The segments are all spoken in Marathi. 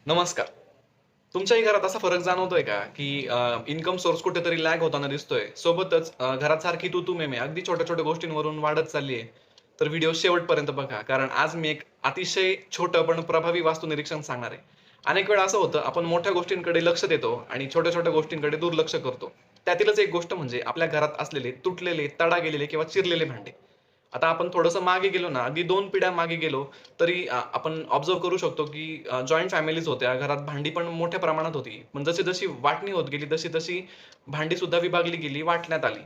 नमस्कार. तुमच्याही घरात असा फरक जाणवतोय का, की इन्कम सोर्स कुठेतरी लॅग होताना दिसतोय. सोबतच घरात सारखी तू-तू, मैं-मैं अगदी छोट्या-छोट्या गोष्टींवरून वाढत चालली आहे. तर व्हिडिओ शेवटपर्यंत बघा. कारण आज मी एक अतिशय छोटं पण प्रभावी वास्तू निरीक्षण सांगणार आहे. अनेक वेळा असं होतं, आपण मोठ्या गोष्टींकडे लक्ष देतो आणि छोट्या-छोट्या गोष्टींकडे दुर्लक्ष करतो. त्यातीलच एक गोष्ट म्हणजे आपल्या घरात असलेले तुटलेले, तडा गेलेले किंवा चिरलेले भांडे. आता आपण थोडंसं मागे गेलो ना, अगदी 2 पिढ्या मागे गेलो, तरी आपण ऑब्झर्व्ह करू शकतो, की जॉइंट फॅमिलीज होत्या. घरात भांडी पण मोठ्या प्रमाणात होती. पण जशी-जशी वाटणी होत गेली, तशी-तशी भांडीसुद्धा विभागली गेली, वाटण्यात आली.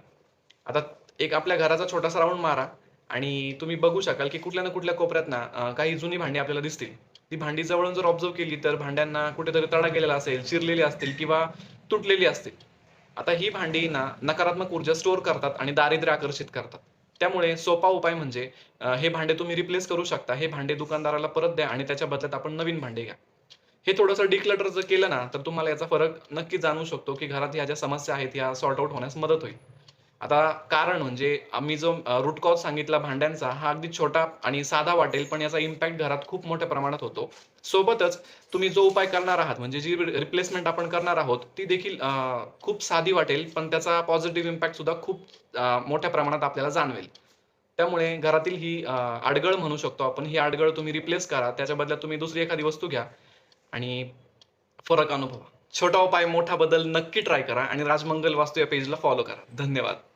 आता एक आपल्या घराचा छोटासा राउंड मारा आणि तुम्ही बघू शकाल, की कुठल्या ना कुठल्या कोपऱ्यात ना काही जुनी भांडी आपल्याला दिसतील. ती भांडी जवळून जर ऑब्झर्व्ह केली, तर भांड्यांना कुठेतरी तडा गेलेला असेल, चिरलेली असतील किंवा तुटलेली असतील. आता ही भांडी ना नकारात्मक ऊर्जा स्टोअर करतात आणि दारिद्र्य आकर्षित करतात. त्यामुळे सोपा उपाय म्हणजे हे भांडे तुम्ही रिप्लेस करू शकता. हे भांडे दुकानदाराला परत द्या आणि त्याच्या बदल्यात आपण नवीन भांडे घ्या. हे थोडंसं डिक्लटर जर केलं ना, तर तुम्हाला याचा फरक नक्की जाणवू शकतो, की घरात ह्या ज्या समस्या आहेत, ह्या सॉर्ट आउट होण्यास मदत होईल. आता कारण म्हणजे आम्ही जो रूट कॉज सांगितला भांड्यांचा, हा अगदी छोटा आणि साधा वाटेल, पण याचा इम्पॅक्ट घरात खूप मोठ्या प्रमाणात होतो. सोबतच तुम्ही जो उपाय करणार आहात, म्हणजे जी रिप्लेसमेंट आपण करणार आहोत, ती देखील खूप साधी वाटेल, पण त्याचा पॉझिटिव्ह इम्पॅक्ट सुद्धा खूप मोठ्या प्रमाणात आपल्याला जाणवेल. त्यामुळे घरातील ही अडगळ म्हणू शकतो आपण, ही अडगळ तुम्ही रिप्लेस करा. त्याच्या बदल्यात तुम्ही दुसरी एखादी वस्तू घ्या आणि फरक अनुभवा. छोटा उपाय, मोठा बदल नक्की ट्राय करा आणि राजमंगल वास्तू या पेजला फॉलो करा. धन्यवाद.